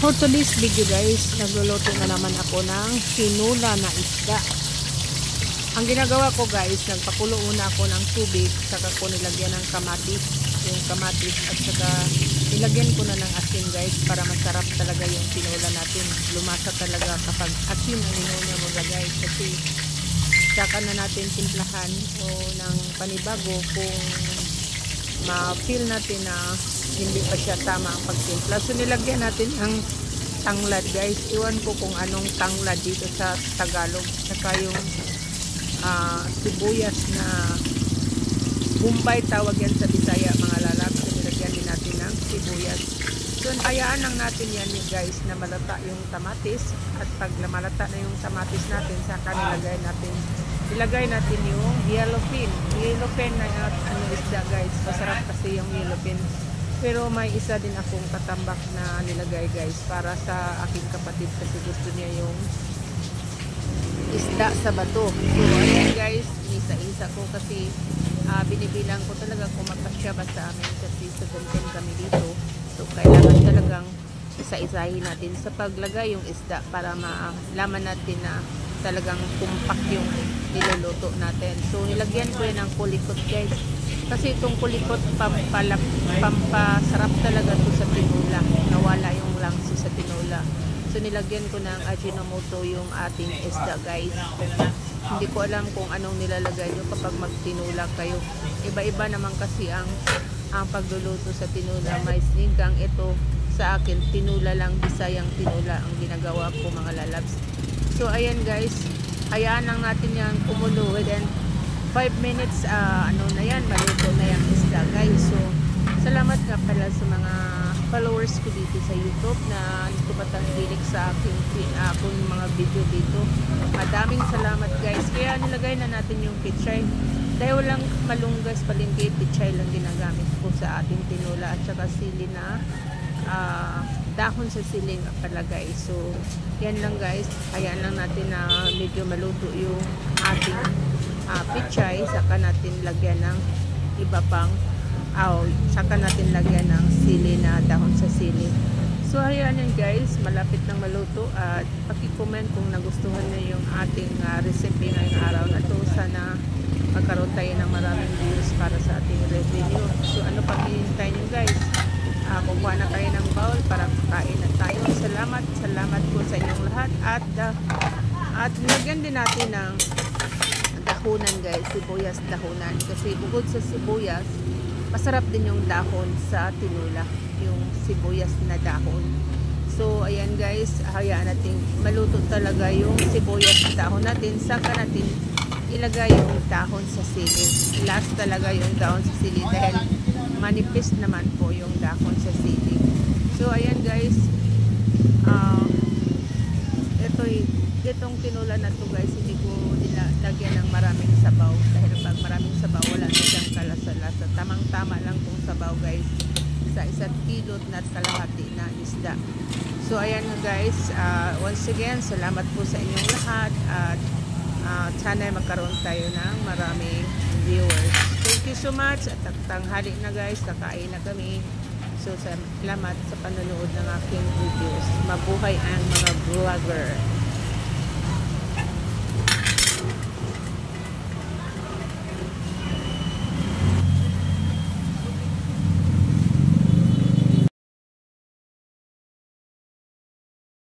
For today's video guys, nagluluto na naman ako ng sinula na isda. Ang ginagawa ko guys, nagpakulo muna ako ng tubig, saka ko nilagyan ng kamatis, yung kamatis at saka nilagyan ko na ng asin guys para masarap talaga yung sinula natin. Lumasa talaga kapag asin ang inuuna mo guys, kasi saka na natin timplahan o ng panibago kung ma-feel natin na hindi pa siya tama ang pagtimpla. So nilagyan natin ang tanglad guys. Iwan ko kung anong tanglad dito sa Tagalog. Saka yung sibuyas na bumbay tawag yan sa Bisaya mga lalab. So nilagyan din natin ng sibuyas. So hayaan lang natin yan guys na malata yung tamatis. At pag malata na yung tamatis natin, saka ilagay natin yung yellowfin. Yellowfin na isda guys. Masarap kasi yung yellowfin. Pero may isa din akong katambak na nilagay guys para sa aking kapatid kasi gusto niya yung isda sa bato. So ayan guys, isa-isa ko kasi binibilang ko talaga kung magkasya ba sa amin kasi sa ganyan kami dito. So kailangan talagang isa-isahin natin sa paglagay yung isda para malaman natin na talagang kumpak yung niluluto natin. So nilagyan ko yan ng kulikot guys. Kasi itong kulikot pampasarap talaga to sa tinula. Nawala yung langso sa tinula. So nilagyan ko ng Ajinomoto yung ating isda guys. Hindi ko alam kung anong nilalagay nyo kapag magtinula kayo. Iba-iba naman kasi ang pagluluto sa tinula. May sinigang ito sa akin. Tinula lang, Bisayang tinula ang ginagawa ko mga lalabs. So ayan guys, hayaan lang natin yan kumulo within 5 minutes, na yan, maluto na yung isda guys. So salamat nga pala sa mga followers ko dito sa YouTube na tumatangkilik sa aking mga video dito. Madaming salamat guys. Kaya nilagay na natin yung pichay. Dahil walang malunggas palengke, pichay lang ginagamit ko sa ating tinula at saka sili na dahon sa siling palagay. So yan lang guys, hayaan lang natin na medyo maluto yung ating pichay, saka natin lagyan ng iba pang saka natin lagyan ng sili na dahon sa sili. So hayaan yan guys, malapit nang maluto at paki-comment kung nagustuhan niyo yung ating recipe ngayong araw na to. Sana magkaroon tayo ng maraming views para sa ating revenue. So ano pang hinihintay niyo guys? Kukuha na tayo ng bowl para kain na tayo. Salamat po sa inyong lahat at nilagyan din natin ng dahunan guys, sibuyas dahunan, kasi bukod sa sibuyas masarap din yung dahon sa tinula, yung sibuyas na dahon. So ayan guys, hayaan natin maluto talaga yung sibuyas na dahon natin, saka natin ilagay yung dahon sa sili. Last talaga yung dahon sa sili dahil manipis naman po yung dahon sa sili. So ayan guys, itong tinula na to guys, hindi ko lagyan ng maraming sabaw dahil pag maraming sabaw wala na siyang kalasa-lasa. Tamang-tama lang tong sabaw guys sa 1 kilo at kalahati na isda. So ayan guys, once again salamat po sa inyong lahat at sana magkaroon tayo ng maraming viewers. Thank you so much at tanghali na guys, kakain na kami. So salamat sa panonood ng aking videos. Mabuhay ang mga vlogger.